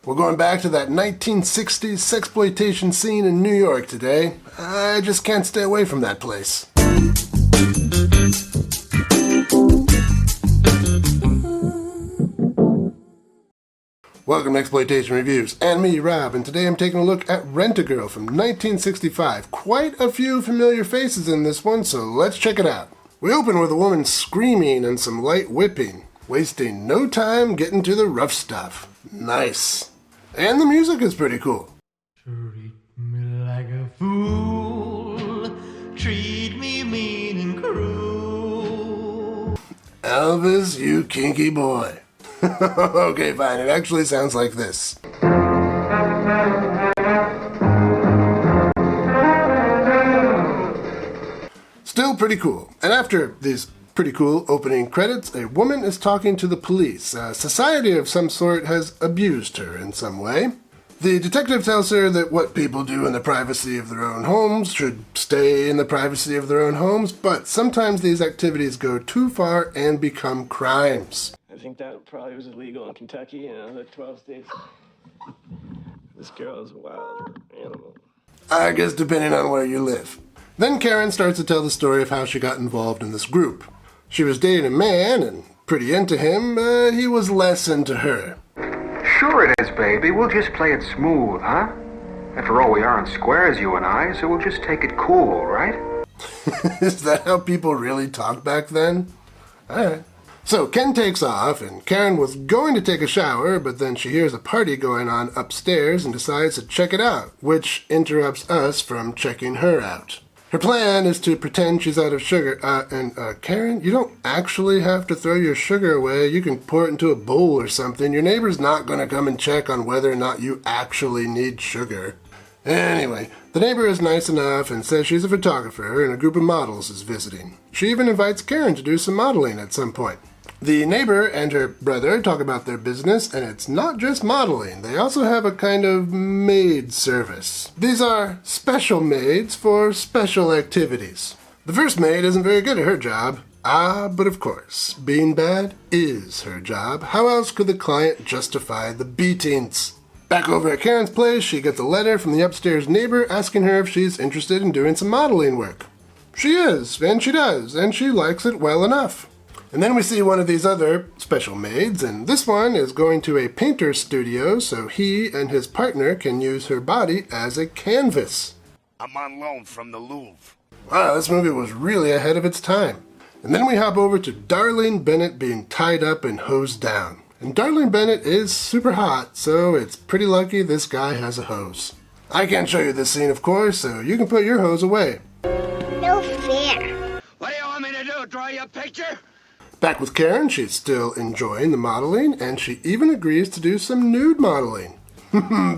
We're going back to that 1960s sexploitation scene in New York today. I just can't stay away from that place. Welcome to Exploitation Reviews, and me, Rob, and today I'm taking a look at Rent-A-Girl from 1965. Quite a few familiar faces in this one, so let's check it out. We open with a woman screaming and some light whipping, wasting no time getting to the rough stuff. Nice. And the music is pretty cool. Treat me like a fool, treat me mean and cruel. Elvis, you kinky boy. Okay, fine, it actually sounds like this. Still pretty cool. And after these pretty cool opening credits, a woman is talking to the police. A society of some sort has abused her in some way. The detective tells her that what people do in the privacy of their own homes should stay in the privacy of their own homes, but sometimes these activities go too far and become crimes. I think that probably was illegal in Kentucky, the 12 states. This girl is a wild animal. I guess depending on where you live. Then Karen starts to tell the story of how she got involved in this group. She was dating a man and pretty into him, but he was less into her. Sure it is, baby. We'll just play it smooth, huh? After all, we aren't squares, you and I, so we'll just take it cool, right? Is that how people really talked back then? Alright. So Ken takes off, and Karen was going to take a shower, but then she hears a party going on upstairs and decides to check it out, which interrupts us from checking her out. Her plan is to pretend she's out of sugar. Karen, you don't actually have to throw your sugar away. You can pour it into a bowl or something. Your neighbor's not going to come and check on whether or not you actually need sugar. Anyway, the neighbor is nice enough and says she's a photographer and a group of models is visiting. She even invites Karen to do some modeling at some point. The neighbor and her brother talk about their business, and it's not just modeling. They also have a kind of maid service. These are special maids for special activities. The first maid isn't very good at her job. But of course, being bad is her job. How else could the client justify the beatings? Back over at Karen's place, she gets a letter from the upstairs neighbor asking her if she's interested in doing some modeling work. She is, and she does, and she likes it well enough. And then we see one of these other special maids, and this one is going to a painter's studio so he and his partner can use her body as a canvas. I'm on loan from the Louvre. Wow, this movie was really ahead of its time. And then we hop over to Darlene Bennett being tied up and hosed down. And Darlene Bennett is super hot, so it's pretty lucky this guy has a hose. I can't show you this scene, of course, so you can put your hose away. No fair. What do you want me to do, draw you a picture? Back with Karen, she's still enjoying the modeling, and she even agrees to do some nude modeling.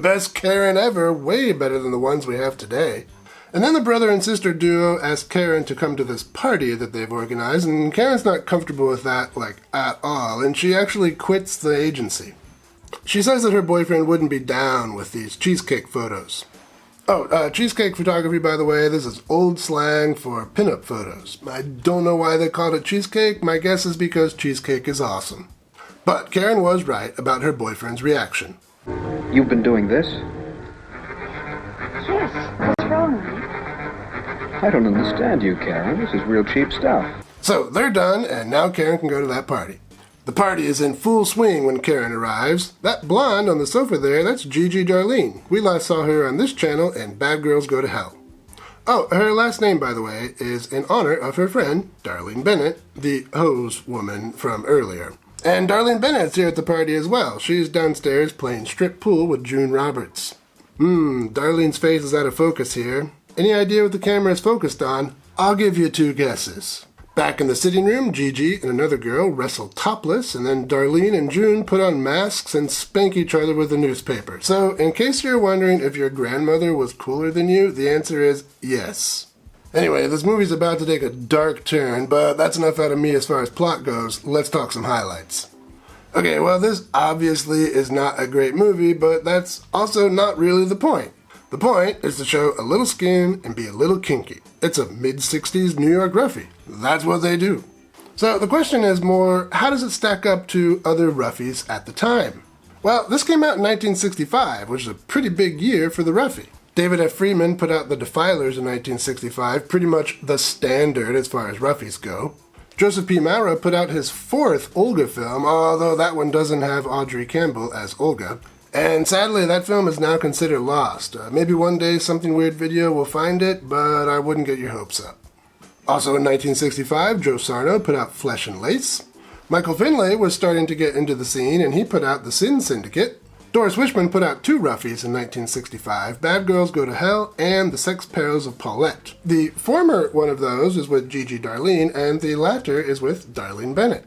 Best Karen ever, way better than the ones we have today. And then the brother and sister duo ask Karen to come to this party that they've organized, and Karen's not comfortable with that, at all, and she actually quits the agency. She says that her boyfriend wouldn't be down with these cheesecake photos. Cheesecake photography, by the way, this is old slang for pinup photos. I don't know why they called it cheesecake. My guess is because cheesecake is awesome. But Karen was right about her boyfriend's reaction. You've been doing this? Yes, what's wrong, Mike? I don't understand you, Karen. This is real cheap stuff. So they're done, and now Karen can go to that party. The party is in full swing when Karen arrives. That blonde on the sofa there, that's Gigi Darlene. We last saw her on this channel in Bad Girls Go to Hell. Oh, her last name, by the way, is in honor of her friend, Darlene Bennett, the hose woman from earlier. And Darlene Bennett's here at the party as well. She's downstairs playing strip pool with June Roberts. Darlene's face is out of focus here. Any idea what the camera is focused on? I'll give you two guesses. Back in the sitting room, Gigi and another girl wrestle topless, and then Darlene and June put on masks and spank each other with a newspaper. So, in case you're wondering if your grandmother was cooler than you, the answer is yes. Anyway, this movie's about to take a dark turn, but that's enough out of me as far as plot goes. Let's talk some highlights. Okay, well, this obviously is not a great movie, but that's also not really the point. The point is to show a little skin and be a little kinky. It's a mid-60s New York roughie. That's what they do. So the question is more, how does it stack up to other roughies at the time? Well, this came out in 1965, which is a pretty big year for the Roughie. David F. Freeman put out The Defilers in 1965, pretty much the standard as far as Roughies go. Joseph P. Maurer put out his fourth Olga film, although that one doesn't have Audrey Campbell as Olga. And sadly, that film is now considered lost. Maybe one day Something Weird Video will find it, but I wouldn't get your hopes up. Also in 1965, Joe Sarno put out Flesh and Lace. Michael Finlay was starting to get into the scene, and he put out The Sin Syndicate. Doris Wishman put out two Roughies in 1965, Bad Girls Go to Hell and The Sex Perils of Paulette. The former one of those is with Gigi Darlene, and the latter is with Darlene Bennett.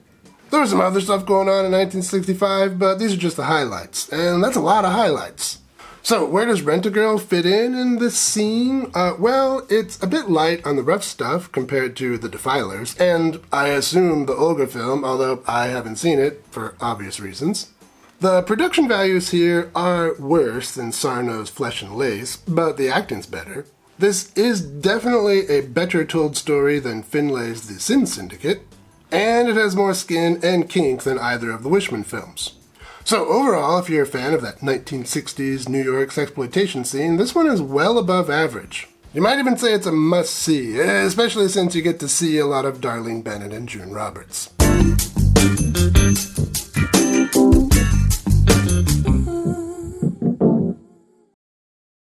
There was some other stuff going on in 1965, but these are just the highlights, and that's a lot of highlights. So where does Rent-A-Girl fit in this scene? Well, it's a bit light on the rough stuff compared to The Defilers, and I assume the Olga film, although I haven't seen it for obvious reasons. The production values here are worse than Sarno's Flesh and Lace, but the acting's better. This is definitely a better told story than Finlay's The Sin Syndicate, and it has more skin and kink than either of the Wishman films. So overall, if you're a fan of that 1960s New York sexploitation scene, this one is well above average. You might even say it's a must-see, especially since you get to see a lot of Darlene Bennett and June Roberts.